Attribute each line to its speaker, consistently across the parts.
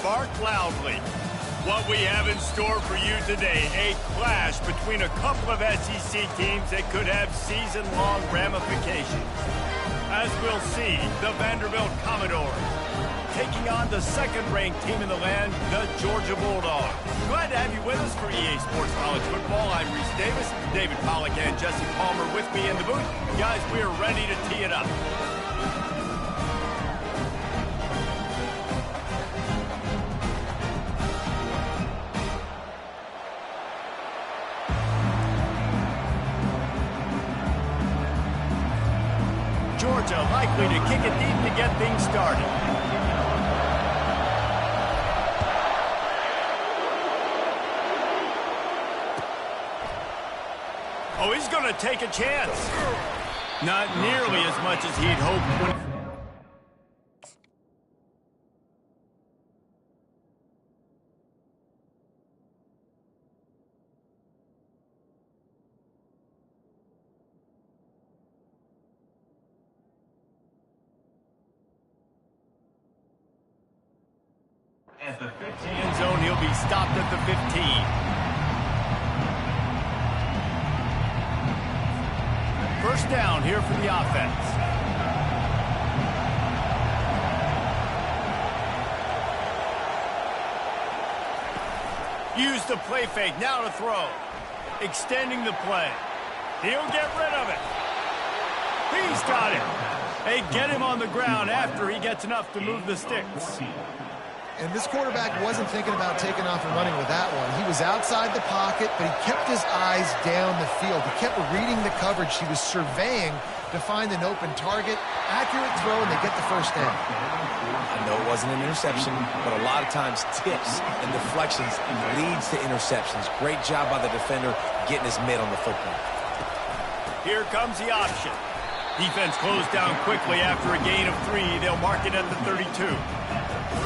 Speaker 1: bark loudly. What we have in store for you today, a clash between a couple of SEC teams that could have season-long ramifications. As we'll see, the Vanderbilt Commodores taking on the second-ranked team in the land, the Georgia Bulldogs. Glad to have you with us for EA Sports College Football. I'm Reese Davis, David Pollack and Jesse Palmer with me in the booth. Guys, we are ready to tee it up. Georgia likely to kick it deep to get things started. Oh, he's going to take a chance. Not nearly as much as he'd hoped. At the 15 zone, he'll be stopped at the 15. First down here for the offense. Use the play fake, now to throw. Extending the play. He'll get rid of it. He's got it. They get him on the ground after he gets enough to move the sticks.
Speaker 2: And this quarterback wasn't thinking about taking off and running with that one. He was outside the pocket, but he kept his eyes down the field. He kept reading the coverage. He was surveying to find an open target. Accurate throw, and they get the first down.
Speaker 3: I know it wasn't an interception, but a lot of times tips and deflections leads to interceptions. Great job by the defender getting his mitt on the football.
Speaker 1: Here comes the option. Defense closed down quickly after a gain of 3. They'll mark it at the 32.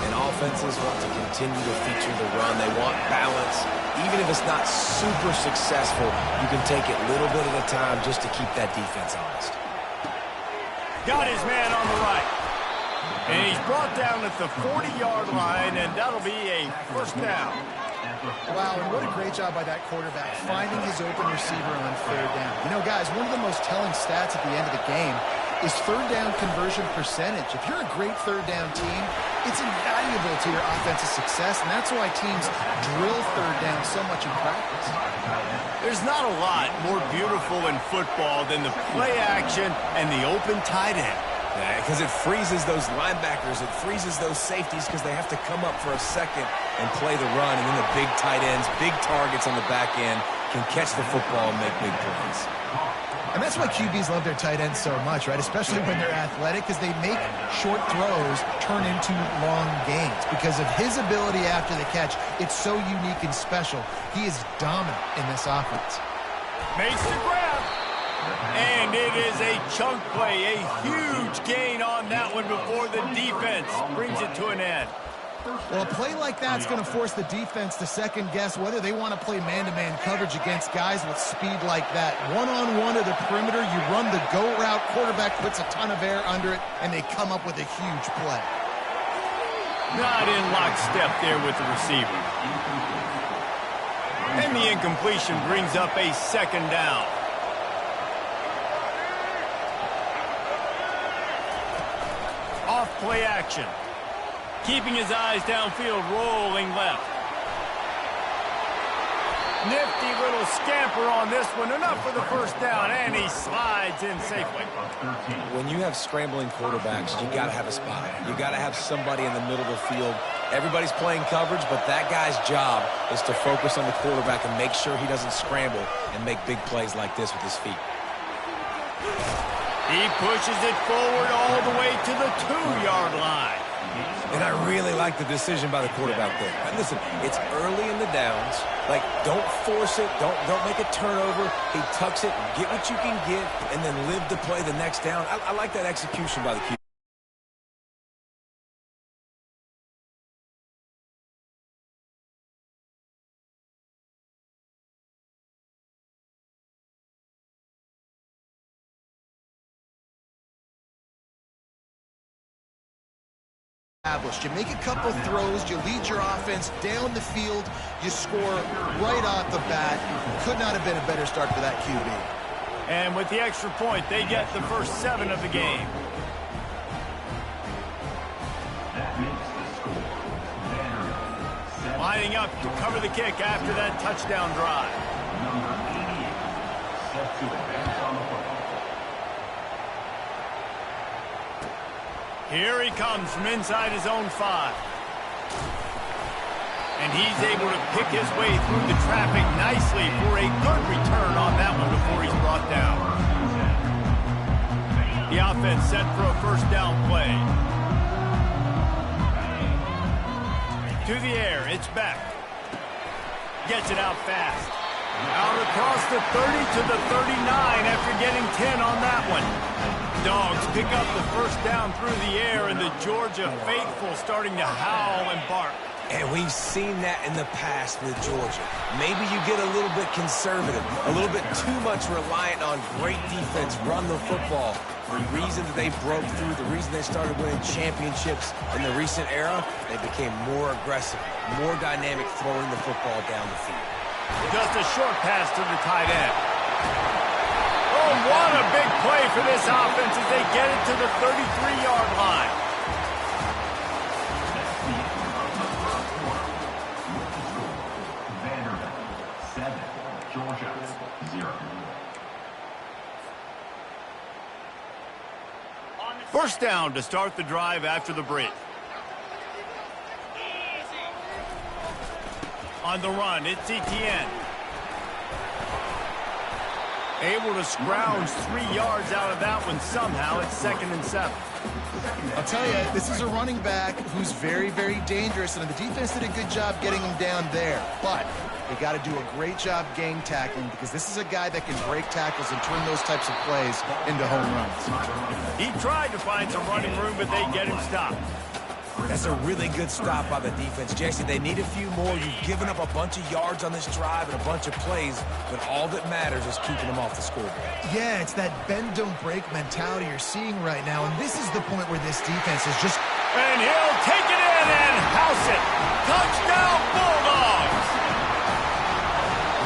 Speaker 3: And offenses want to continue to feature the run. They want balance. Even if it's not super successful, you can take it little bit at a time just to keep that defense honest.
Speaker 1: Got his man on the right. And he's brought down at the 40-yard line, and that'll be a first down.
Speaker 2: Wow, and what a great job by that quarterback, finding his open receiver on third down. You know, guys, one of the most telling stats at the end of the game is third down conversion percentage. If you're a great third down team, it's invaluable to your offensive success, and that's why teams drill third down so much in practice.
Speaker 1: There's not a lot more beautiful in football than the play action and the open tight end.
Speaker 3: Yeah, because it freezes those linebackers, it freezes those safeties because they have to come up for a second and play the run, and then the big tight ends, big targets on the back end can catch the football and make big plays.
Speaker 2: And that's why QBs love their tight ends so much, right? Especially when they're athletic, because they make short throws turn into long gains. Because of his ability after the catch, it's so unique and special. He is dominant in this offense.
Speaker 1: Makes the grab. And it is a chunk play, a huge gain on that one before the defense brings it to an end.
Speaker 2: Well, a play like that's going to force the defense to second-guess whether they want to play man-to-man coverage against guys with speed like that. One-on-one to the perimeter, you run the go route, quarterback puts a ton of air under it, and they come up with a huge play.
Speaker 1: Not in lockstep there with the receiver. And the incompletion brings up a second down. Off play action. Keeping his eyes downfield, rolling left. Nifty little scamper on this one. Enough for the first down, and he slides in safely.
Speaker 3: When you have scrambling quarterbacks, you got to have a spot. You got to have somebody in the middle of the field. Everybody's playing coverage, but that guy's job is to focus on the quarterback and make sure he doesn't scramble and make big plays like this with his feet.
Speaker 1: He pushes it forward all the way to the 2-yard line.
Speaker 3: And I really like the decision by the quarterback there. And listen, it's early in the downs. Like, don't force it. Don't make a turnover. He tucks it, get what you can get, and then live to play the next down. I like that execution by the QB.
Speaker 2: established. You make a couple throws, you lead your offense down the field, you score right off the bat. Could not have been a better start for that QB.
Speaker 1: And with the extra point, they get the first 7 of the game. Lining up to cover the kick after that touchdown drive.
Speaker 4: Number 88, set to advance on the football.
Speaker 1: Here he comes from inside his own 5. And he's able to pick his way through the traffic nicely for a good return on that one before he's brought down. The offense set for a first down play. To the air, it's back. Gets it out fast. Out across the 30 to the 39 after getting 10 on that one. Dogs pick up the first down through the air, and the Georgia faithful starting to howl and bark.
Speaker 3: And we've seen that in the past with Georgia. Maybe you get a little bit conservative, a little bit too much reliant on great defense, run the football. The reason that they broke through, the reason they started winning championships in the recent era, they became more aggressive, more dynamic throwing the football down the field.
Speaker 1: Just a short pass to the tight end. Oh, what a big play for this offense as they get it to the 33-yard line.
Speaker 4: Georgia, 0.
Speaker 1: First down to start the drive after the break. On the run, it's Etienne. Able to scrounge 3 yards out of that one somehow. It's 2nd and 7.
Speaker 2: I'll tell you, this is a running back who's very, very dangerous, and the defense did a good job getting him down there. But they got to do a great job gang tackling because this is a guy that can break tackles and turn those types of plays into home runs.
Speaker 1: He tried to find some running room, but they get him stopped.
Speaker 3: That's a really good stop by the defense. Jesse, they need a few more. You've given up a bunch of yards on this drive and a bunch of plays, but all that matters is keeping them off the scoreboard.
Speaker 2: Yeah, it's that bend, don't break mentality you're seeing right now, and this is the point where this defense is just...
Speaker 1: And he'll take it in and house it. Touchdown, Bulldogs!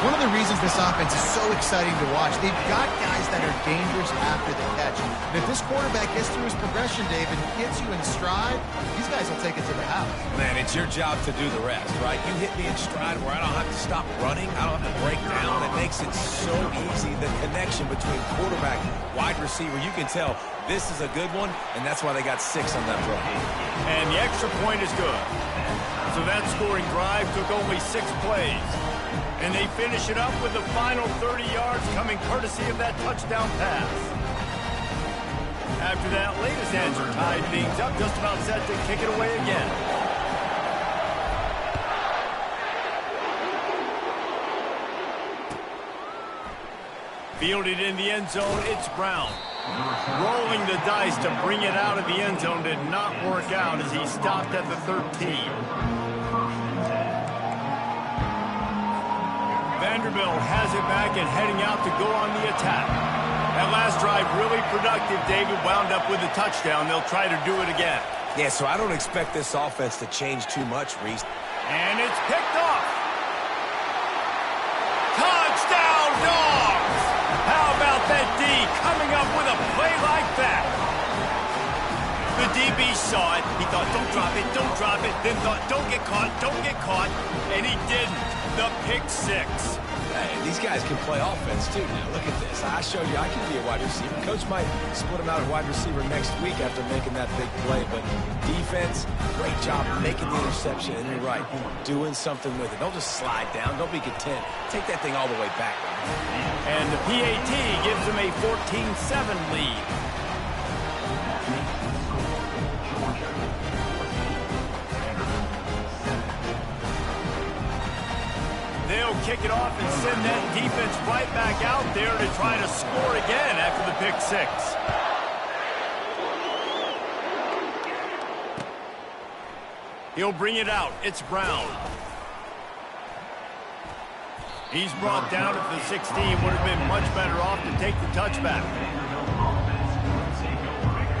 Speaker 2: One of the reasons this offense is so exciting to watch, they've got guys that are dangerous after the catch. And if this quarterback gets through his progression, Dave, and gets you in stride, these guys will take it to the house.
Speaker 3: Man, it's your job to do the rest, right? You hit me in stride where I don't have to stop running. I don't have to break down. It makes it so easy, the connection between quarterback, wide receiver. You can tell this is a good one, and that's why they got 6 on that run.
Speaker 1: And the extra point is good. So that scoring drive took only 6 plays. And they finish it up with the final 30 yards coming courtesy of that touchdown pass. After that latest answer tied things up, just about set to kick it away again. Fielded in the end zone, it's Brown. Rolling the dice to bring it out of the end zone did not work out as he stopped at the 13. Vanderbilt has it back and heading out to go on the attack. That last drive really productive. David wound up with a touchdown. They'll try to do it again.
Speaker 3: Yeah, so I don't expect this offense to change too much, Reese.
Speaker 1: And it's picked off. Touchdown, Dogs! How about that D coming up with a play like that? The DB saw it. He thought, don't drop it, don't drop it. Then thought, don't get caught, don't get caught. And he didn't. The pick 6.
Speaker 3: Hey, these guys can play offense, too. Now, look at this. I showed you I can be a wide receiver. Coach might split him out at wide receiver next week after making that big play. But defense, great job making the interception. And you're right, doing something with it. Don't just slide down. Don't be content. Take that thing all the way back.
Speaker 1: And the PAT gives them a 14-7 lead. They'll kick it off and send that defense right back out there to try to score again after the pick 6. He'll bring it out. It's Brown. He's brought down at the 16. Would have been much better off to take the touchback.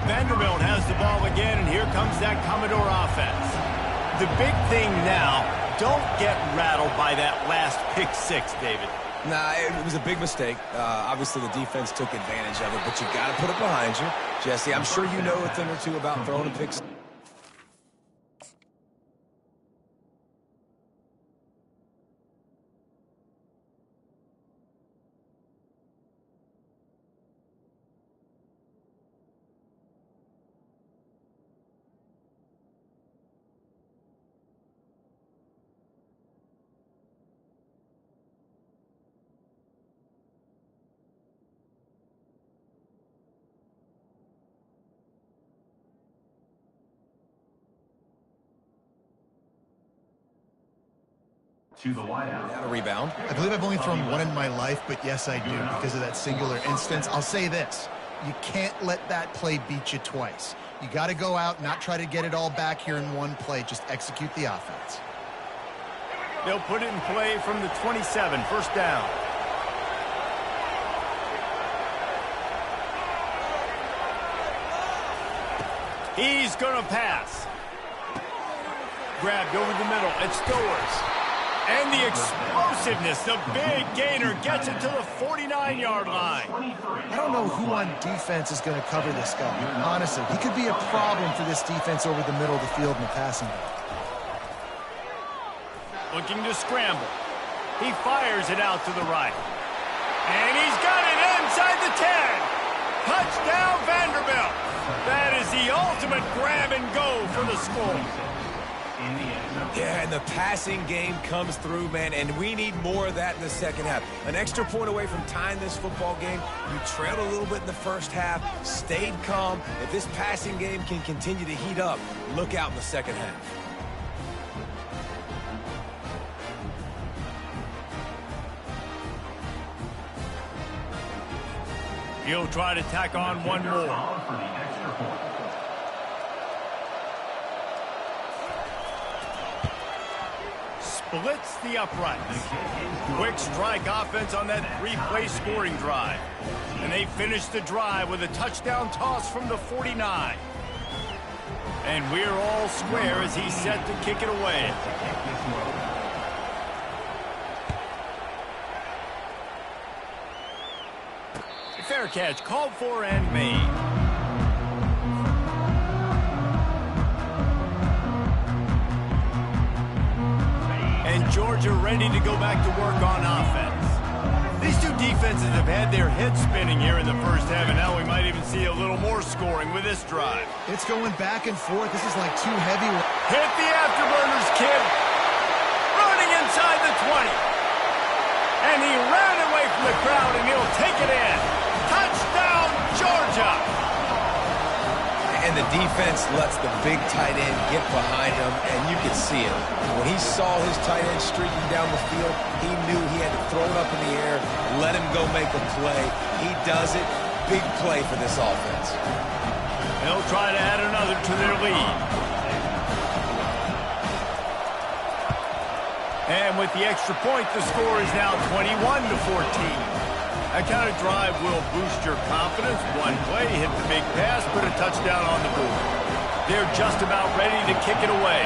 Speaker 1: Vanderbilt has the ball again, and here comes that Commodore offense. The big thing now, don't get rattled by that last pick six, David.
Speaker 3: Nah, it was a big mistake. Obviously, the defense took advantage of it, but you got to put it behind you. Jesse, I'm sure you know a thing or two about throwing a pick six.
Speaker 4: To the wideout.
Speaker 3: Now a rebound.
Speaker 2: I believe I've only thrown one in my life, but yes, I do, because of that singular instance. I'll say this. You can't let that play beat you twice. You got to go out, not try to get it all back here in one play. Just execute the offense.
Speaker 1: They'll put it in play from the 27, first down. He's going to pass. Grabbed over the middle. It's Stowers. And the explosiveness, the big gainer gets it to the 49-yard line.
Speaker 2: I don't know who on defense is going to cover this guy. Honestly, he could be a problem for this defense over the middle of the field in the passing game.
Speaker 1: Looking to scramble. He fires it out to the right. And he's got it inside the 10. Touchdown, Vanderbilt. That is the ultimate grab and go for the score.
Speaker 3: Yeah, and the passing game comes through, man, and we need more of that in the second half. An extra point away from tying this football game. You trailed a little bit in the first half, stayed calm. If this passing game can continue to heat up, look out in the second half.
Speaker 1: He'll try to tack on one more. Splits the uprights. Quick strike offense on that three-play scoring drive. And they finish the drive with a touchdown toss from the 49. And we're all square as he's set to kick it away. Fair catch called for and made. And Georgia ready to go back to work on offense. These two defenses have had their heads spinning here in the first half, and now we might even see a little more scoring with this drive.
Speaker 2: It's going back and forth. This is like too heavy.
Speaker 1: Hit the afterburners, kid. Running inside the 20. And he ran away from the crowd, and he'll take it in. Touchdown, Georgia.
Speaker 3: And the defense lets the big tight end get behind him, and you can see it. When he saw his tight end streaking down the field, he knew he had to throw it up in the air, let him go make a play. He does it. Big play for this offense.
Speaker 1: They'll try to add another to their lead. And with the extra point, the score is now 21-14. That kind of drive will boost your confidence. One play, hit the big pass, put a touchdown on the board. They're just about ready to kick it away.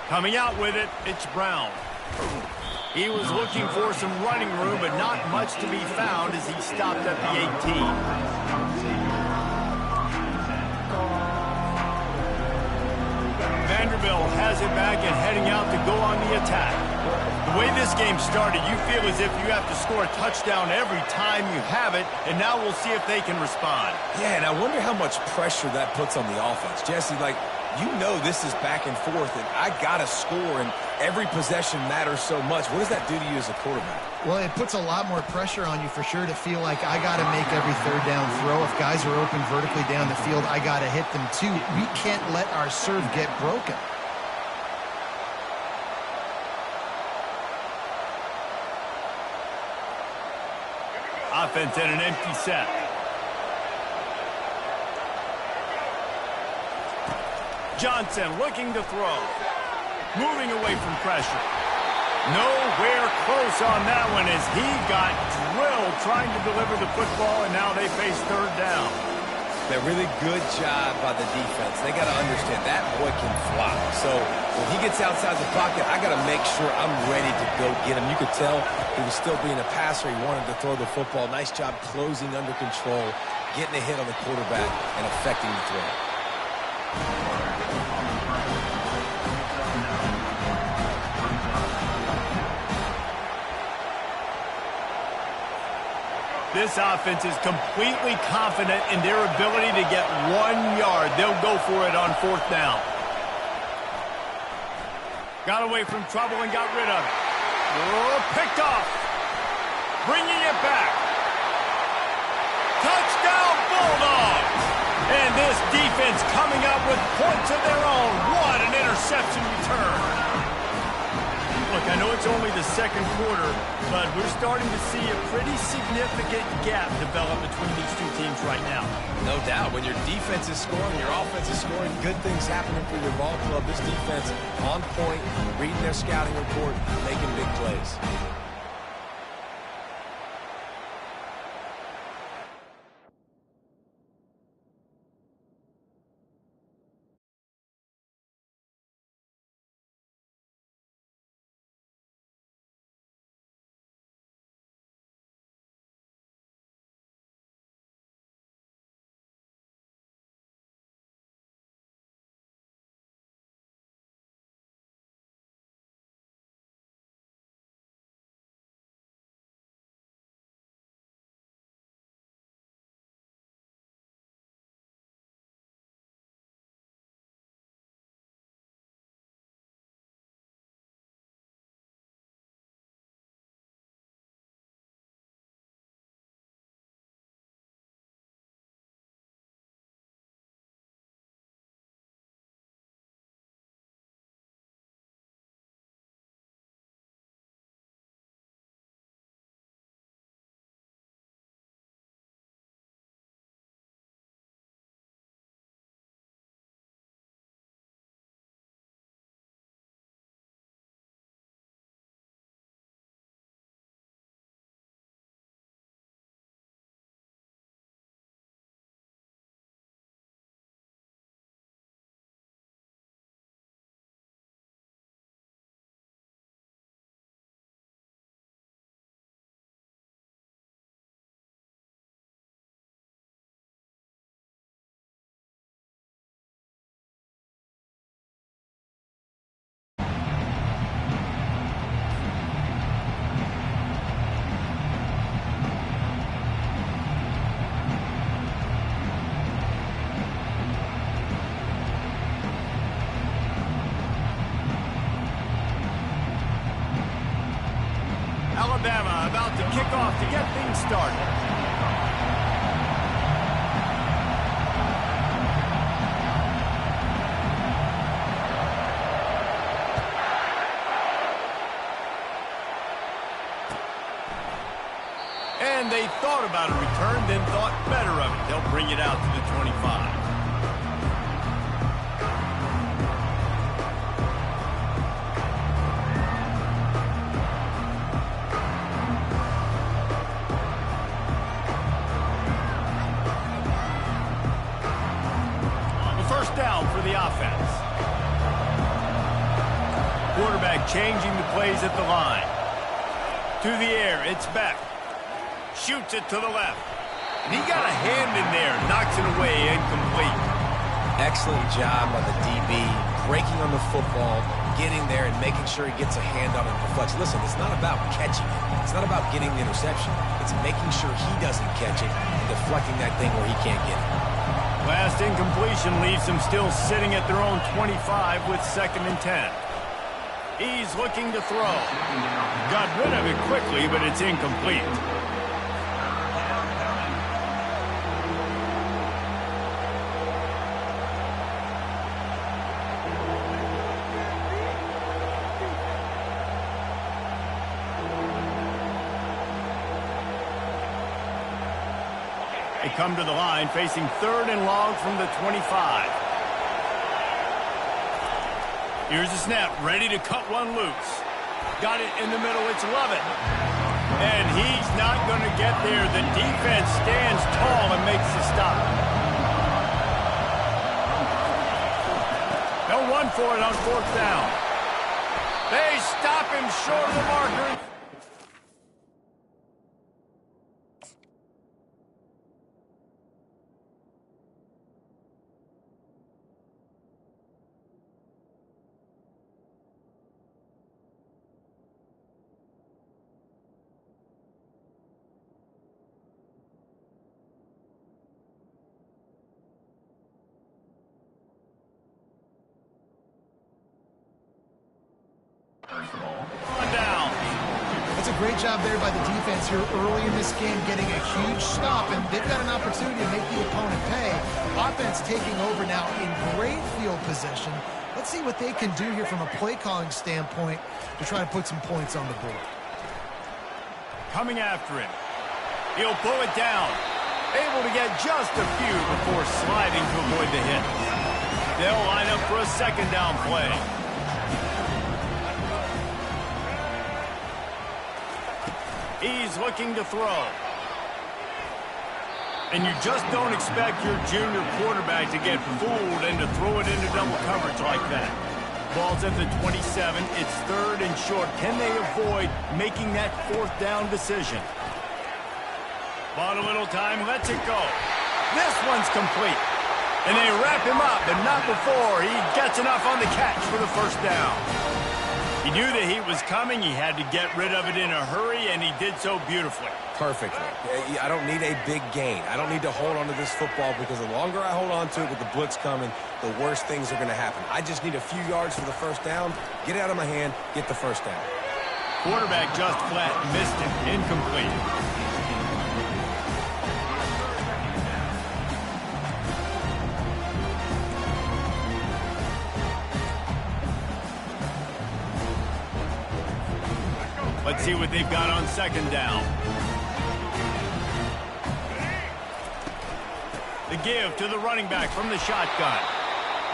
Speaker 1: Coming out with it, it's Brown. He was looking for some running room, but not much to be found as he stopped at the 18. Vanderbilt has it back and heading out to go on the attack. The way this game started, you feel as if you have to score a touchdown every time you have it, and now we'll see if they can respond.
Speaker 3: Yeah, and I wonder how much pressure that puts on the offense. Jesse, like, you know this is back and forth, and I got to score, and every possession matters so much. What does that do to you as a quarterback?
Speaker 2: Well, it puts a lot more pressure on you for sure to feel like I got to make every third down throw. If guys are open vertically down the field, I got to hit them too. We can't let our serve get broken.
Speaker 1: Offense at an empty set. Johnson looking to throw. Moving away from pressure. Nowhere close on that one as he got drilled trying to deliver the football, and now they face third down.
Speaker 3: A really good job by the defense. They got to understand that boy can fly. So when he gets outside the pocket, I got to make sure I'm ready to go get him. You could tell he was still being a passer. He wanted to throw the football. Nice job closing under control, getting a hit on the quarterback, and affecting the throw.
Speaker 1: This offense is completely confident in their ability to get 1 yard. They'll go for it on fourth down. Got away from trouble and got rid of it. Oh, picked off. Bringing it back. Touchdown, Bulldogs! And this defense coming up with points of their own. What an interception return. Look, I know it's only the second quarter, but we're starting to see a pretty significant gap develop between these two teams right now.
Speaker 3: No doubt. When your defense is scoring, your offense is scoring, good things happening for your ball club. This defense on point, reading their scouting report, making big plays.
Speaker 1: Alabama about to kick off to get things started. And they thought about a return, then thought better of it. They'll bring it out to the 25. Down for the offense. Quarterback changing the plays at the line. To the air, it's Beck. Shoots it to the left. And he got a hand in there, knocks it away, incomplete.
Speaker 3: Excellent job by the DB, breaking on the football, getting there and making sure he gets a hand on it and deflects. Listen, it's not about catching it. It's not about getting the interception. It's making sure he doesn't catch it and deflecting that thing where he can't get it.
Speaker 1: Last incompletion leaves them still sitting at their own 25 with 2nd and 10. He's looking to throw. Got rid of it quickly, but it's incomplete. They come to the line facing 3rd and long from the 25. Here's the snap, ready to cut one loose. Got it in the middle. It's Lovett. And he's not going to get there. The defense stands tall and makes the stop. They'll run for it on 4th down. They stop him short of the marker. Down.
Speaker 2: That's a great job there by the defense here early in this game, getting a huge stop, and they've got an opportunity to make the opponent pay. Offense taking over now in great field possession. Let's see what they can do here from a play calling standpoint to try to put some points on the board.
Speaker 1: Coming after him. He'll pull it down. Able to get just a few before sliding to avoid the hit. They'll line up for a 2nd down play. He's looking to throw. And you just don't expect your junior quarterback to get fooled and to throw it into double coverage like that. Ball's at the 27. It's 3rd and short. Can they avoid making that 4th down decision? Bought a little time, lets it go. This one's complete. And they wrap him up, and not before he gets enough on the catch for the 1st down. He knew that he was coming. He had to get rid of it in a hurry, and he did so beautifully.
Speaker 3: Perfectly. I don't need a big gain. I don't need to hold on to this football because the longer I hold on to it with the blitz coming, the worse things are going to happen. I just need a few yards for the 1st down, get it out of my hand, get the 1st down.
Speaker 1: Quarterback just flat missed it. Incomplete. Let's see what they've got on 2nd down. The give to the running back from the shotgun.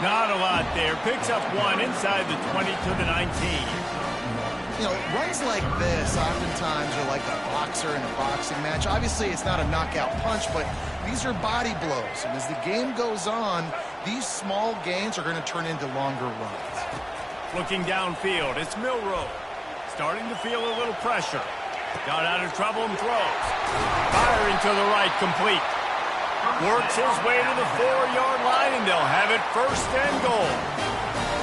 Speaker 1: Not a lot there. Picks up 1 inside the 20 to the 19.
Speaker 2: You know, runs like this oftentimes are like a boxer in a boxing match. Obviously, it's not a knockout punch, but these are body blows. And as the game goes on, these small gains are going to turn into longer runs.
Speaker 1: Looking downfield, it's Milroe. Starting to feel a little pressure. Got out of trouble and throws. Firing to the right, complete. Works his way to the 4-yard line, and they'll have it 1st and goal.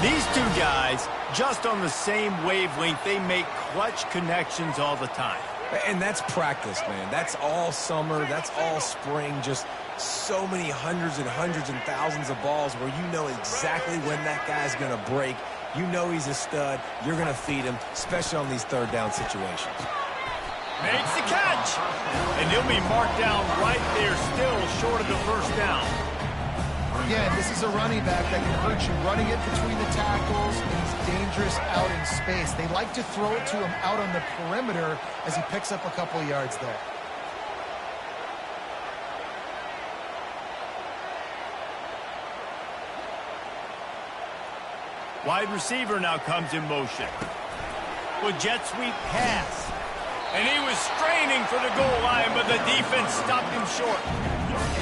Speaker 1: These two guys, just on the same wavelength, they make clutch connections all the time.
Speaker 3: And that's practice, man. That's all summer. That's all spring. Just so many hundreds and thousands of balls where you know exactly when that guy's going to break. You know he's a stud. You're going to feed him, especially on these 3rd down situations.
Speaker 1: Makes the catch. And he'll be marked down right there, still short of the 1st down.
Speaker 2: Again, this is a running back that can hurt you. Running it between the tackles, and he's dangerous out in space. They like to throw it to him out on the perimeter as he picks up a couple of yards there.
Speaker 1: Wide receiver now comes in motion. With jet sweep pass. And he was straining for the goal line, but the defense stopped him short.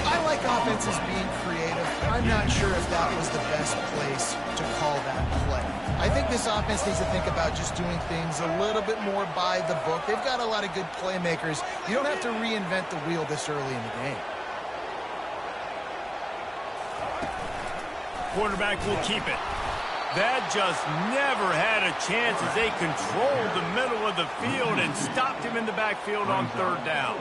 Speaker 2: I like offenses being creative. I'm not sure if that was the best place to call that play. I think this offense needs to think about just doing things a little bit more by the book. They've got a lot of good playmakers. You don't have to reinvent the wheel this early in the game.
Speaker 1: Quarterback will keep it. That just never had a chance as they controlled the middle of the field and stopped him in the backfield on 3rd down.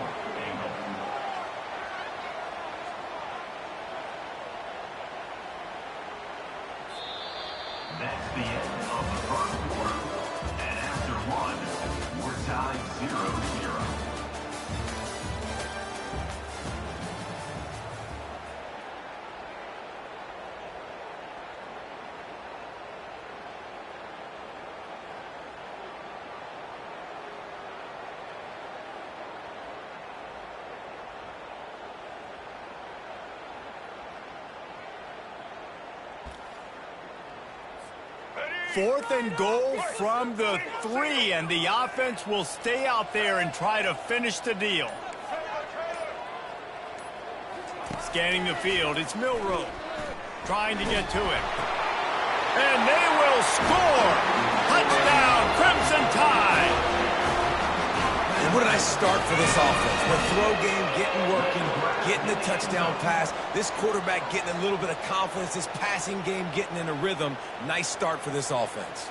Speaker 4: That's the end of the 1st quarter. And after 1, we're tied 0-0.
Speaker 1: 4th and goal from the 3, and the offense will stay out there and try to finish the deal. Scanning the field, it's Milrow trying to get to it. And they will score! Touchdown, Crimson Tide!
Speaker 3: And what a nice start for this offense. The throw game getting working, getting the touchdown pass. This quarterback getting a little bit of confidence. This passing game getting in a rhythm. Nice start for this offense.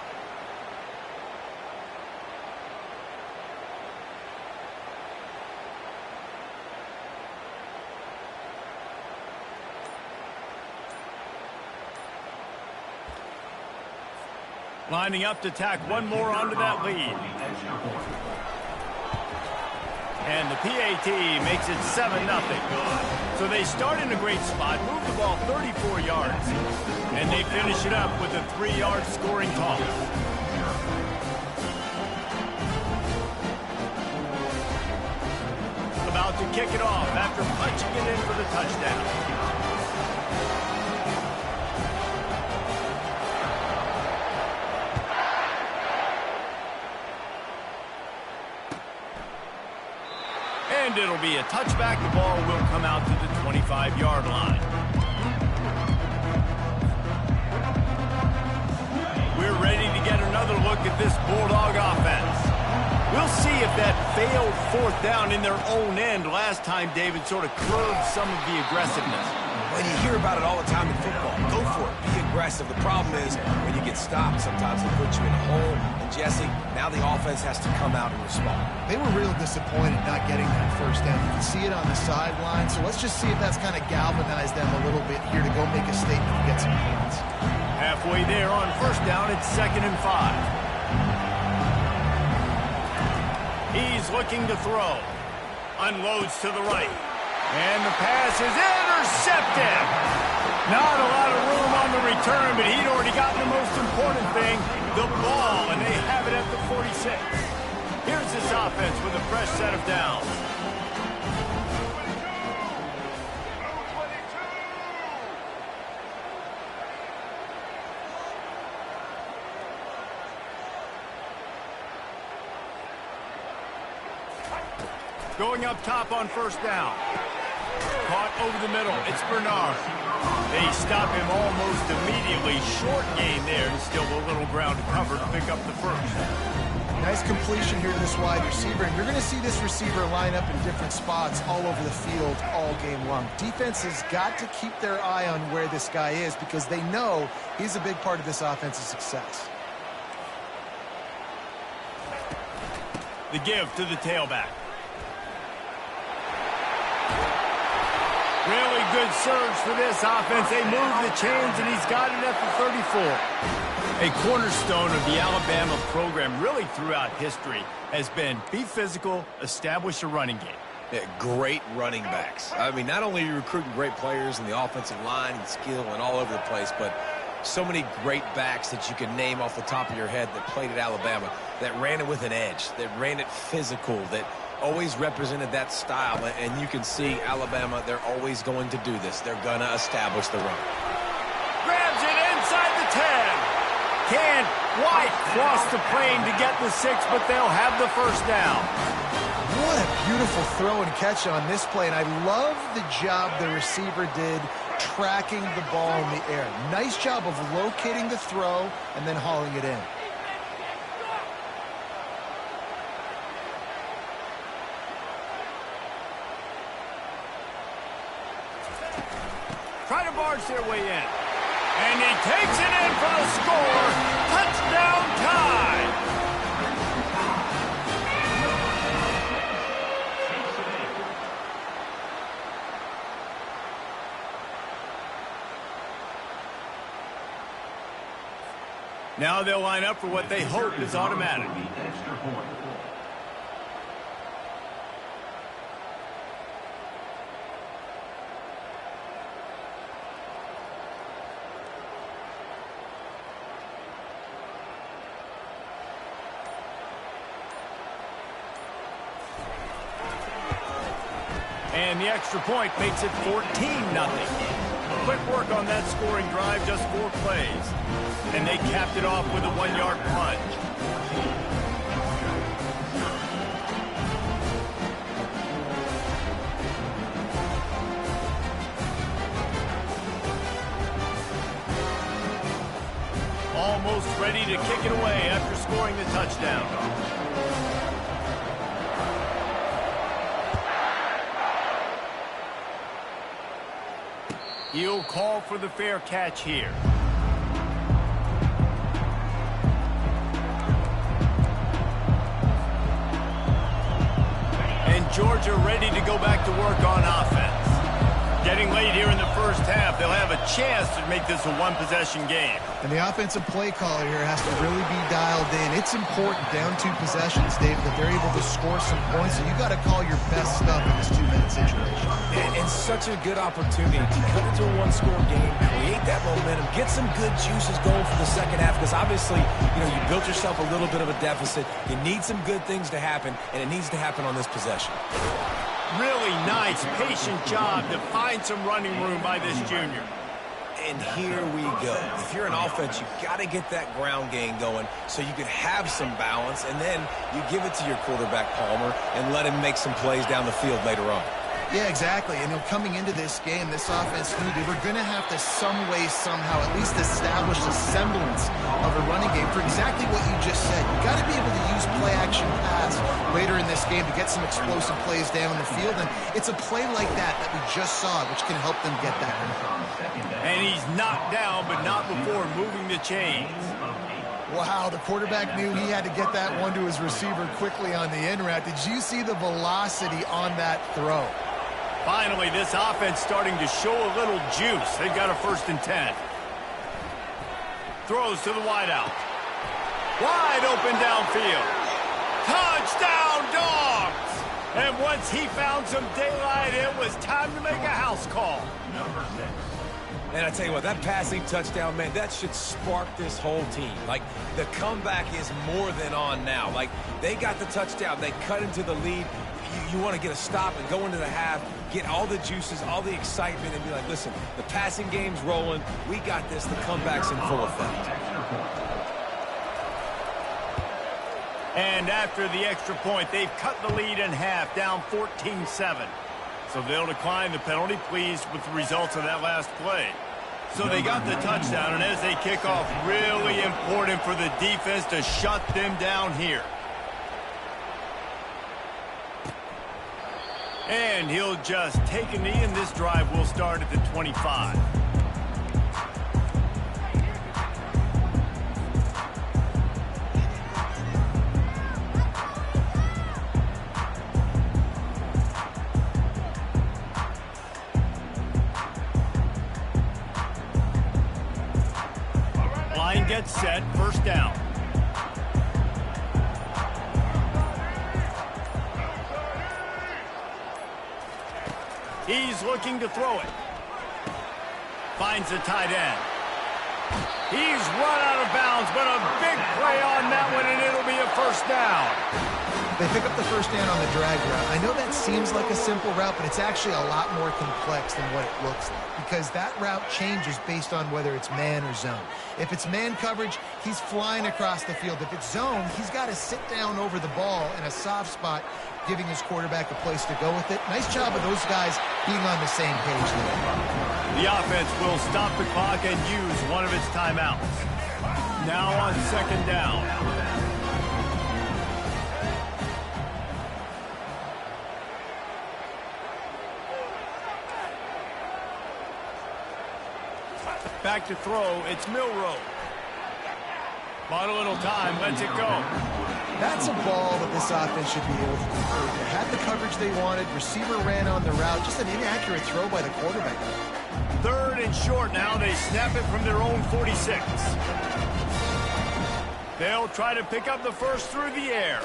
Speaker 1: Lining up to tack one more onto that lead. And the PAT makes it 7-0. So they start in a great spot, move the ball 34 yards, and they finish it up with a 3-yard scoring toss. About to kick it off after punching it in for the touchdown. And it'll be a touchback. The ball will come out to the 25-yard line. We're ready to get another look at this Bulldog offense. We'll see if that failed 4th down in their own end last time, David, sort of curbed some of the aggressiveness.
Speaker 3: Well, you hear about it all the time in football. Go for it. Be aggressive. The problem is when you get stopped, sometimes they put you in a hole. And, Jesse, now the offense has to come out and respond.
Speaker 2: They were real disappointed not getting that 1st down. You can see it on the sideline. So let's just see if that's kind of galvanized them a little bit here to go make a statement and get some points.
Speaker 1: Halfway there on 1st down, it's 2nd and 5. He's looking to throw. Unloads to the right. And the pass is intercepted. Not a lot of room on the return, but he'd already gotten the most important thing, the ball, and they have it at the 46. Here's this offense with a fresh set of downs. Going up top on 1st down. Caught over the middle. It's Bernard. They stop him almost immediately. Short gain there, and still a little ground to cover to pick up the 1st.
Speaker 2: Nice completion here to this wide receiver, and you're going to see this receiver line up in different spots all over the field all game long. Defense has got to keep their eye on where this guy is because they know he's a big part of this offense's success.
Speaker 1: The give to the tailback. Really good surge for this offense. They move the chains, and he's got it at the 34. A cornerstone of the Alabama program really throughout history has been be physical, establish a running game.
Speaker 3: Yeah, great running backs. I mean, not only are you recruiting great players in the offensive line and skill and all over the place, but so many great backs that you can name off the top of your head that played at Alabama, that ran it with an edge, that ran it physical, that always represented that style. And you can see Alabama, they're always going to do this. They're going to establish the run.
Speaker 1: Grabs it inside the 10. Can't quite cross the plane to get the 6, but they'll have the 1st down.
Speaker 2: What a beautiful throw and catch on this play, and I love the job the receiver did tracking the ball in the air. Nice job of locating the throw and then hauling it in.
Speaker 1: Try to barge their way in. And he takes it in for the score. Touchdown Tide. Now they'll line up for what they hope is automatic. And the extra point makes it 14-0. quick work on that scoring drive, just 4 plays. And they capped it off with a 1-yard plunge. Almost ready to kick it away after scoring the touchdown. He'll call for the fair catch here. And Georgia ready to go back to work on offense. Getting late here in the first half, they'll have a chance to make this a one-possession game.
Speaker 2: And the offensive play caller here has to really be dialed in. It's important down 2 possessions, Dave, that they're able to score some points, and you got to call your best stuff in this 2-minute situation.
Speaker 3: And such a good opportunity to cut into a 1-score game, create that momentum, get some good juices going for the second half, because obviously, you know, you built yourself a little bit of a deficit. You need some good things to happen, and it needs to happen on this possession.
Speaker 1: Really nice, patient job to find some running room by this junior.
Speaker 3: And here we go. If you're an offense, you've got to get that ground game going so you can have some balance, and then you give it to your quarterback, Palmer, and let him make some plays down the field later on.
Speaker 2: Yeah, exactly. And coming into this game, this offense knew they were going to have to some way, somehow, at least establish a semblance of a running game for exactly what you just said. You got to be able to use play-action pass later in this game to get some explosive plays down the field. And it's a play like that we just saw, which can help them get that.
Speaker 1: And he's knocked down, but not before moving the chains.
Speaker 2: Wow, the quarterback knew he had to get that one to his receiver quickly on the in route. Did you see the velocity on that throw?
Speaker 1: Finally, this offense starting to show a little juice. They've got a 1st and 10. Throws to the wideout. Wide open downfield. Touchdown, Dogs! And once he found some daylight, it was time to make a house call.
Speaker 3: And I tell you what, that passing touchdown, man, that should spark this whole team. Like, the comeback is more than on now. Like, they got the touchdown. They cut into the lead. You want to get a stop and go into the half, get all the juices, all the excitement, and be like, listen, the passing game's rolling. We got this. The comeback's in full effect.
Speaker 1: And after the extra point, they've cut the lead in half, down 14-7. So they'll decline the penalty, pleased with the results of that last play. So they got the touchdown, and as they kick off, really important for the defense to shut them down here. And he'll just take a knee, and this drive will start at the 25. Line gets set, 1st down. He's looking to throw it. Finds the tight end. He's run out of bounds, but a big play on that one, and it'll be a 1st down.
Speaker 2: They pick up the 1st down on the drag route. I know that seems like a simple route, but it's actually a lot more complex than what it looks like, because that route changes based on whether it's man or zone. If it's man coverage, he's flying across the field. If it's zone, he's got to sit down over the ball in a soft spot, giving his quarterback a place to go with it. Nice job of those guys being on the same page there.
Speaker 1: The offense will stop the clock and use one of its timeouts. Now on 2nd down. Back to throw, it's Milroe. Bought a little time, lets it go.
Speaker 2: That's a ball that this offense should be able to complete. They had the coverage they wanted, receiver ran on the route, just an inaccurate throw by the quarterback.
Speaker 1: 3rd and short now, they snap it from their own 46. They'll try to pick up the 1st through the air.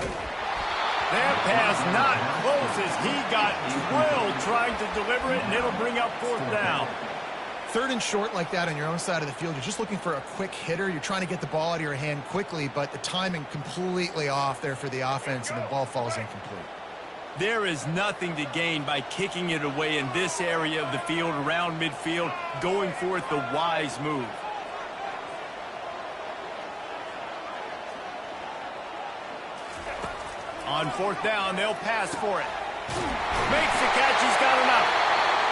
Speaker 1: That pass not close as he got drilled trying to deliver it, and it'll bring up 4th down.
Speaker 2: 3rd and short like that on your own side of the field, you're just looking for a quick hitter. You're trying to get the ball out of your hand quickly, but the timing completely off there for the offense, and the ball falls incomplete.
Speaker 1: There is nothing to gain by kicking it away in this area of the field, around midfield, going for it the wise move. On fourth down, they'll pass for it. Makes the catch, he's got enough.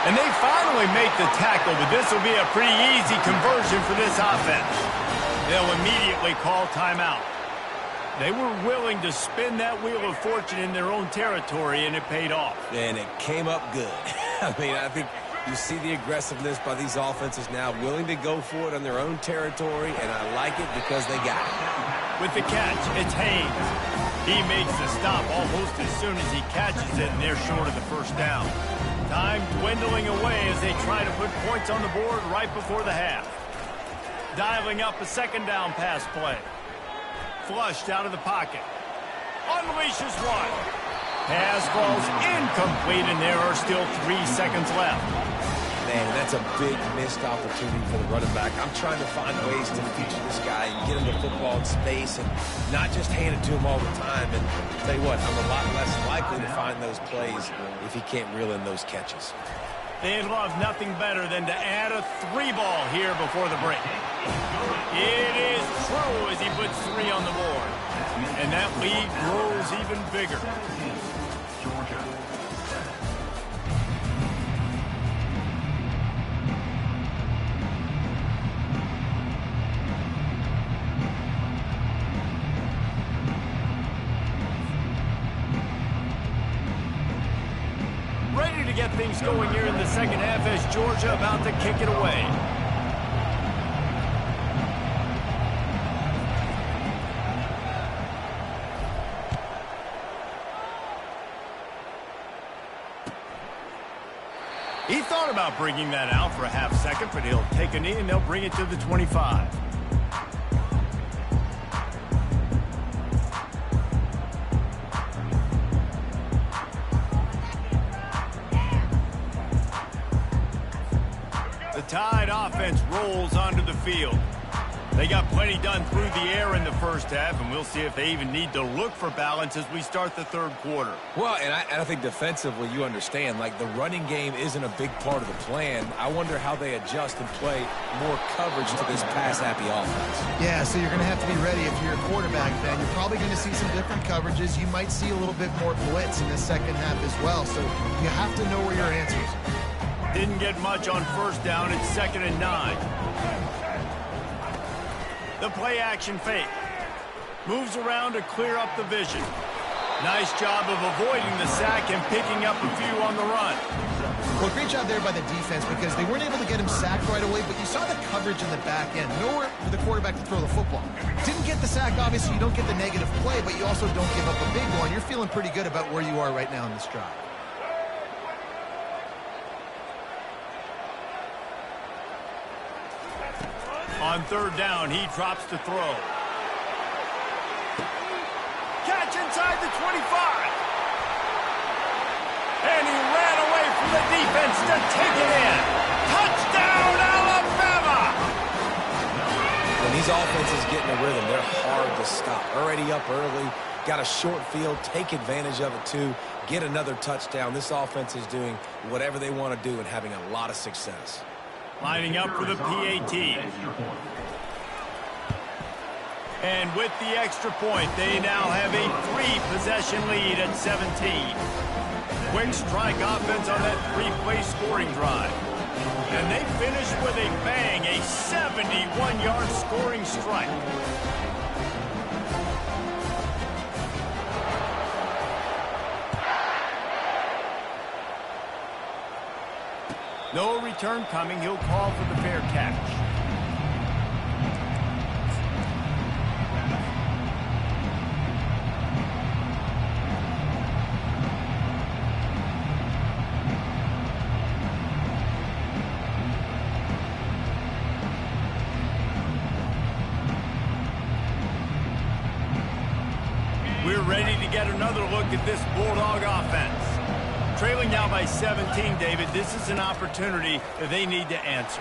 Speaker 1: And they finally make the tackle, but this will be a pretty easy conversion for this offense. They'll immediately call timeout. They were willing to spin that wheel of fortune in their own territory, and it paid off.
Speaker 3: And it came up good. I mean, I think you see the aggressiveness by these offenses now, willing to go for it on their own territory, and I like it because they got it.
Speaker 1: With the catch, it's Haynes. He makes the stop almost as soon as he catches it, and they're short of the first down. Time dwindling away as they try to put points on the board right before the half. Dialing up a second down pass play. Flushed out of the pocket. Unleashes one. Pass falls incomplete, and there are still 3 seconds left.
Speaker 3: Man, that's a big missed opportunity for the running back. I'm trying to find ways to feature this guy and get him the football in space and not just hand it to him all the time. And I'll tell you what, I'm a lot less likely to find those plays if he can't reel in those catches.
Speaker 1: They'd love nothing better than to add a 3-ball here before the break. It is true as he puts 3 on the board. And that lead grows even bigger.
Speaker 4: Georgia.
Speaker 1: Ready to get things going here in the second half as Georgia about to kick it away. He thought about bringing that out for a half second, but he'll take a knee and they'll bring it to the 25. The Tide offense rolls onto the field. They got plenty done through the air in the first half, and we'll see if they even need to look for balance as we start the third quarter.
Speaker 3: Well, and I think defensively, you understand, like the running game isn't a big part of the plan. I wonder how they adjust and play more coverage to this pass-happy offense.
Speaker 2: Yeah, so you're going to have to be ready if you're a quarterback, Ben. You're probably going to see some different coverages. You might see a little bit more blitz in the second half as well, so you have to know where your answers are.
Speaker 1: Didn't get much on first down. It's 2nd and 9. The play-action fake. Moves around to clear up the vision. Nice job of avoiding the sack and picking up a few on the run.
Speaker 2: Well, great job there by the defense because they weren't able to get him sacked right away, but you saw the coverage in the back end. Nowhere for the quarterback to throw the football. Didn't get the sack, obviously. You don't get the negative play, but you also don't give up a big one. You're feeling pretty good about where you are right now in this drive.
Speaker 1: On third down, he drops to throw. Catch inside the 25. And he ran away from the defense to take it in. Touchdown, Alabama!
Speaker 3: When these offenses get in a rhythm, they're hard to stop. Already up early, got a short field, take advantage of it too, get another touchdown. This offense is doing whatever they want to do and having a lot of success.
Speaker 1: Lining up for the PAT. And with the extra point, they now have a 3-possession lead at 17. Quick strike offense on that 3-play scoring drive. And they finish with a bang, a 71-yard scoring strike. No return coming. He'll call for the fair catch. We're ready to get another look at this Bulldog offense. Trailing now by 17, David, this is an opportunity that they need to answer.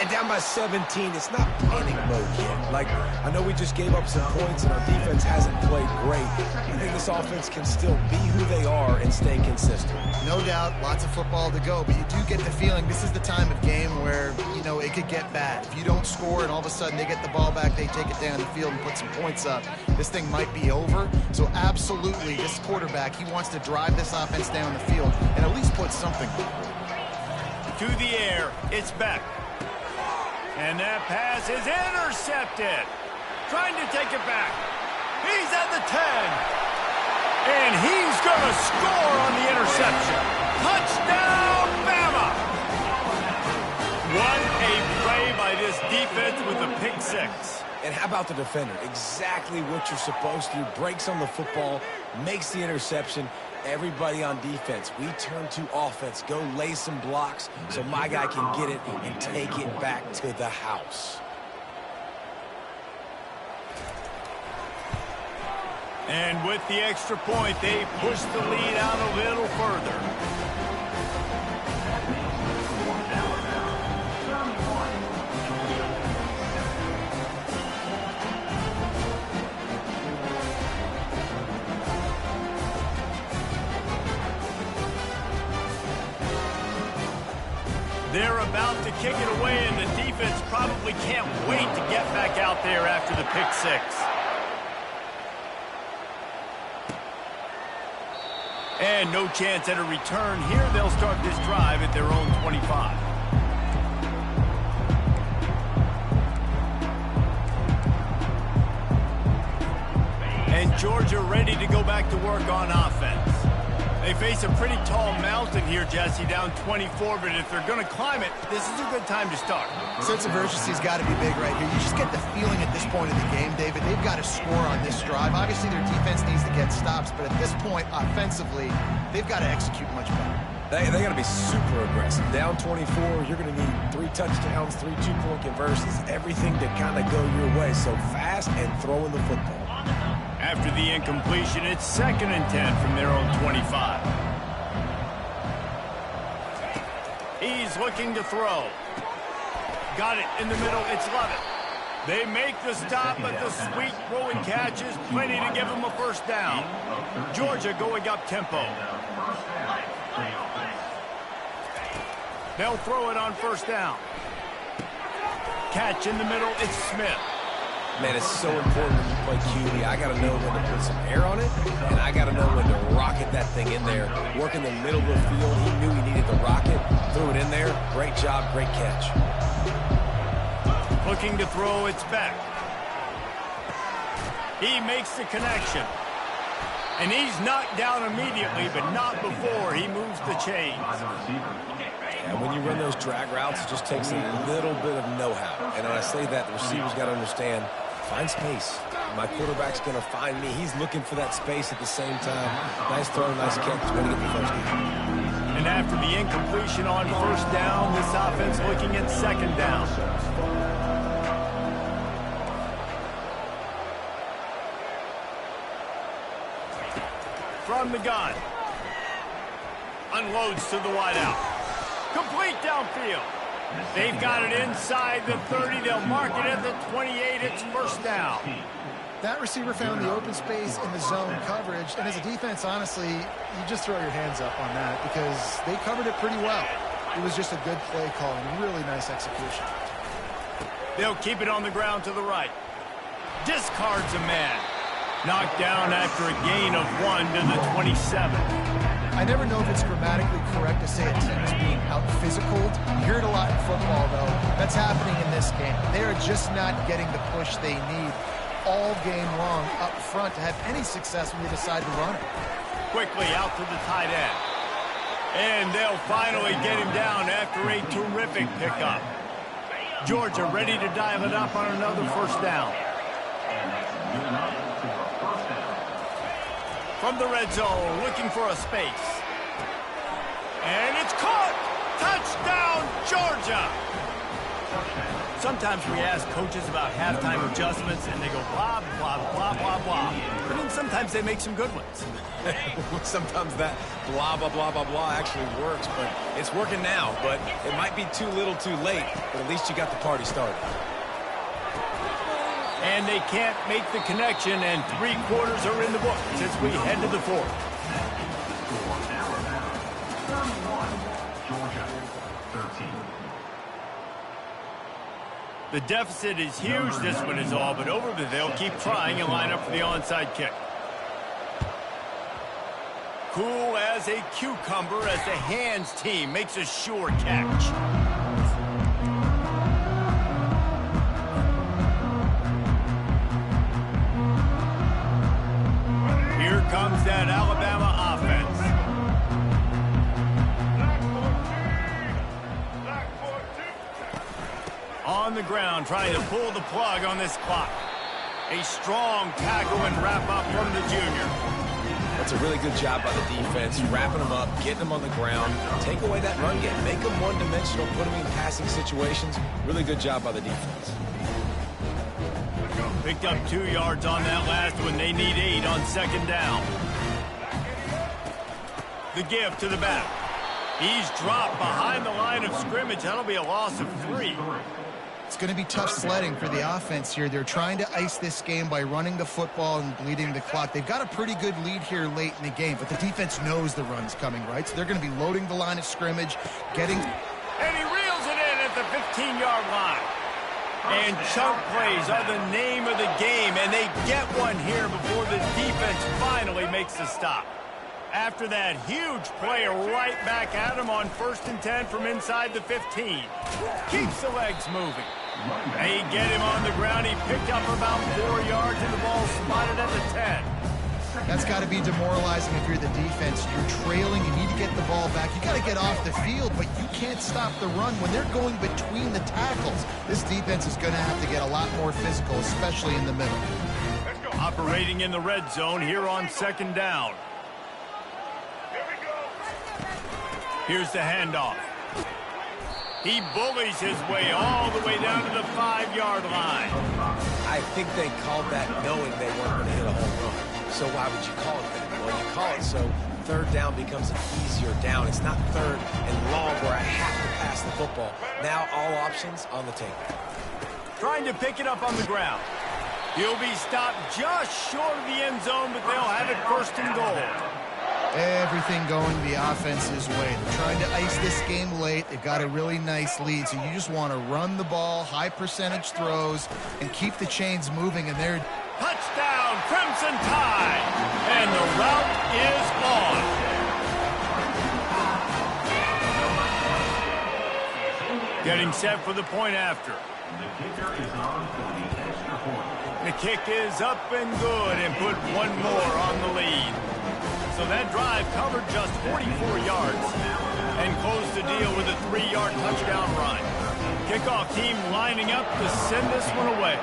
Speaker 3: And down by 17, it's not panic mode yet. Like, I know we just gave up some points and our defense hasn't played great. I think this offense can still be who they are and stay consistent.
Speaker 2: No doubt, lots of football to go, but you do get the feeling this is the time of game where, you know, it could get bad. If you don't score and all of a sudden they get the ball back, they take it down the field and put some points up, this thing might be over. So absolutely, this quarterback, he wants to drive this offense down the field and at least put something
Speaker 1: to the air. It's Beck. And that pass is intercepted. Trying to take it back. He's at the 10. And he's going to score on the interception. Touchdown, Bama! What a play by this defense with a pick six.
Speaker 3: And how about the defender? Exactly what you're supposed to do. Breaks on the football, makes the interception. Everybody on defense, we turn to offense. Go lay some blocks so my guy can get it and take it back to the house.
Speaker 1: And with the extra point, they push the lead out a little further. They're about to kick it away, and the defense probably can't wait to get back out there after the pick six. And no chance at a return here. They'll start this drive at their own 25. And Georgia ready to go back to work on offense. They face a pretty tall mountain here, Jesse, down 24, but if they're going to climb it, this is a good time to start.
Speaker 2: Sense of urgency's got to be big right here. You just get the feeling at this point of the game, David, they've got to score on this drive. Obviously, their defense needs to get stops, but at this point, offensively, they've got to execute much better.
Speaker 3: They got to be super aggressive. Down 24, you're going to need 3 touchdowns, 3 two-point conversions, everything to kind of go your way. So fast and throwing the football.
Speaker 1: After the incompletion, it's 2nd and 10 from their own 25. He's looking to throw. Got it in the middle. It's Levitt. They make the stop, but the sweet throwing catch is plenty to give them a first down. Georgia going up tempo. They'll throw it on first down. Catch in the middle. It's Smith.
Speaker 3: Man, it's so important when you play QB. I got to know when to put some air on it, and I got to know when to rocket that thing in there. Work in the middle of the field. He knew he needed the rocket. Threw it in there. Great job, great catch.
Speaker 1: Looking to throw, it's back. He makes the connection. And he's knocked down immediately, but not before he moves the chains.
Speaker 3: And when you run those drag routes, it just takes a little bit of know-how. And when I say that, the receiver's got to understand, find space. My quarterback's going to find me. He's looking for that space at the same time. Nice throw, nice catch. Going to get the first down.
Speaker 1: And after the incompletion on first down, this offense looking at 2nd down. From the gun. Unloads to the wideout. Complete downfield. They've got it inside the 30. They'll mark it at the 28. It's first down.
Speaker 2: That receiver found the open space in the zone coverage, and as a defense, honestly, you just throw your hands up on that because they covered it pretty well. It was just a good play call and really nice execution.
Speaker 1: They'll keep it on the ground to the right. Discards a man. Knocked down after a gain of 1 to the 27.
Speaker 2: I never know if it's grammatically correct to say a team is being out-physical. You hear it a lot in football, though. That's happening in this game. They are just not getting the push they need all game long up front to have any success when they decide to run it.
Speaker 1: Quickly out to the tight end. And they'll finally get him down after a terrific pickup. Georgia ready to dial it up on another first down. From the red zone, looking for a space. And it's caught! Touchdown, Georgia! sometimes we ask coaches about halftime adjustments, and they go blah, blah, blah, blah, blah. But then sometimes they make some good ones.
Speaker 3: Sometimes that blah, blah, blah, blah, blah actually works, but it's working now. But it might be too little too late, but at least you got the party started.
Speaker 1: And they can't make the connection, and 3 quarters are in the book since we head to the 4th.
Speaker 4: Georgia, 13.
Speaker 1: The deficit is huge. This one is all but over, but they'll keep trying and line up for the onside kick. Cool as a cucumber as the hands team makes a sure catch. Here comes that Alabama offense. On the ground, trying to pull the plug on this clock. A strong tackle and wrap up from the junior.
Speaker 3: That's a really good job by the defense, wrapping them up, getting them on the ground, take away that run game, make them one-dimensional, put them in passing situations. Really good job by the defense.
Speaker 1: Picked up 2 yards on that last one. They need 8 on 2nd down. The give to the back. He's dropped behind the line of scrimmage. That'll be a loss of 3.
Speaker 2: It's going to be tough sledding for the offense here. They're trying to ice this game by running the football and bleeding the clock. They've got a pretty good lead here late in the game, but the defense knows the run's coming, right? So they're going to be loading the line of scrimmage, getting...
Speaker 1: And he reels it in at the 15-yard line. And chunk plays are the name of the game, and they get one here before the defense finally makes the stop. After that huge play, right back at him on 1st and 10 from inside the 15. Keeps the legs moving. They get him on the ground. He picked up about 4 yards, and the ball spotted at the 10.
Speaker 2: That's got to be demoralizing if you're the defense. You're trailing. You need to get the ball back. You got to get off the field, but you can't stop the run. When they're going between the tackles, this defense is going to have to get a lot more physical, especially in the middle.
Speaker 1: Operating in the red zone here on 2nd down. Here's the handoff. He bullies his way all the way down to the 5-yard line.
Speaker 3: I think they called that knowing they weren't going to hit a home run. So why would you call it that? Well, you call it so 3rd down becomes an easier down. It's not 3rd and long where I have to pass the football. Now all options on the table.
Speaker 1: Trying to pick it up on the ground. He'll be stopped just short of the end zone, but they'll have it 1st and goal.
Speaker 2: Everything going the offense's way. They're trying to ice this game late. They've got a really nice lead, so you just want to run the ball, high percentage throws, and keep the chains moving, and they're...
Speaker 1: Touchdown, Crimson Tide! And the route is on. Getting set for the point after.
Speaker 4: The kicker is on for the extra point.
Speaker 1: The kick is up and good, and put one more on the lead. So that drive covered just 44 yards and closed the deal with a 3-yard touchdown run. Kickoff team lining up to send this one away.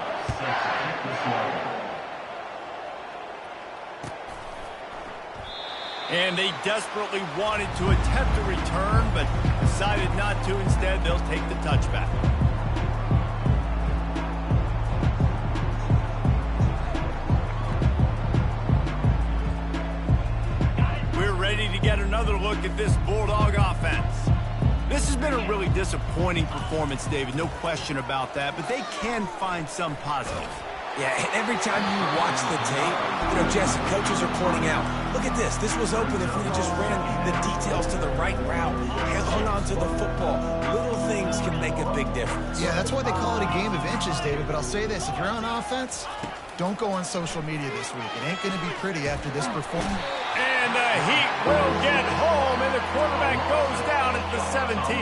Speaker 1: And they desperately wanted to attempt a return, but decided not to. Instead, they'll take the touchback. Ready to get another look at this Bulldog offense. This has been a really disappointing performance, David, no question about that, but they can find some positive.
Speaker 3: Yeah, and every time you watch the tape, Jesse, coaches are pointing out, look at this. This was open if we just ran the details to the right route, hung on to the football. Little things can make a big difference.
Speaker 2: Yeah, that's why they call it a game of inches, David, but I'll say this. If you're on offense, don't go on social media this week. It ain't going to be pretty after this performance.
Speaker 1: And the Heat will get home, and the quarterback goes down at the 17.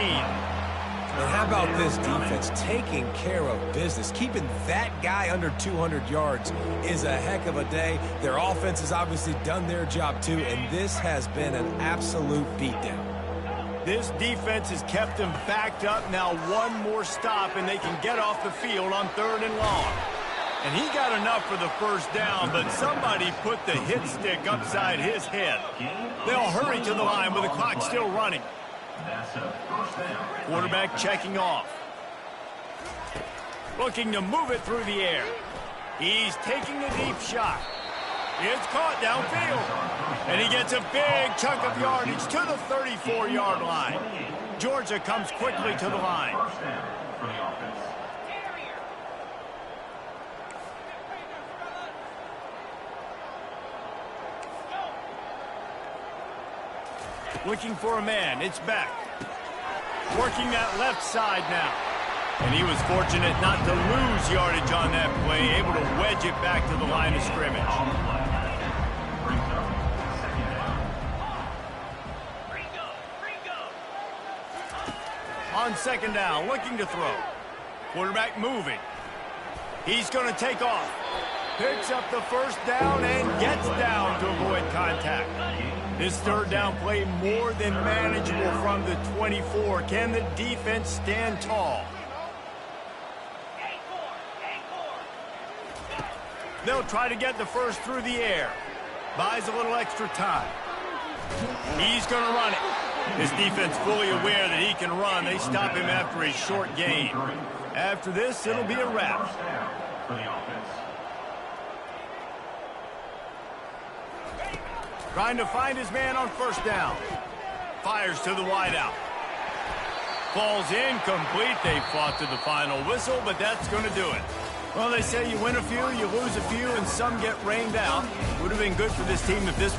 Speaker 3: And how about this defense taking care of business? Keeping that guy under 200 yards is a heck of a day. Their offense has obviously done their job too, and this has been an absolute beatdown.
Speaker 1: This defense has kept them backed up. Now one more stop, and they can get off the field on 3rd and long. And he got enough for the 1st down, but somebody put the hit stick upside his head. They'll hurry to the line with the clock still running.
Speaker 4: That's a 1st down.
Speaker 1: Quarterback checking off. Looking to move it through the air. He's taking a deep shot. It's caught downfield. And he gets a big chunk of yardage to the 34-yard line. Georgia comes quickly to the line. Looking for a man. It's back. Working that left side now. And he was fortunate not to lose yardage on that play, able to wedge it back to the line of scrimmage. On second down, looking to throw. Quarterback moving. He's going to take off. Picks up the first down and gets down to avoid contact. This third down play more than manageable from the 24. Can the defense stand tall? They'll try to get the first through the air. Buys a little extra time. He's going to run it. This defense fully aware that he can run. They stop him after a short gain. After this, it'll be a wrap. Trying to find his man on first down. Fires to the wideout. Falls incomplete. They fought to the final whistle, but that's going to do it. Well, they say you win a few, you lose a few, and some get rained out. Would have been good for this team if this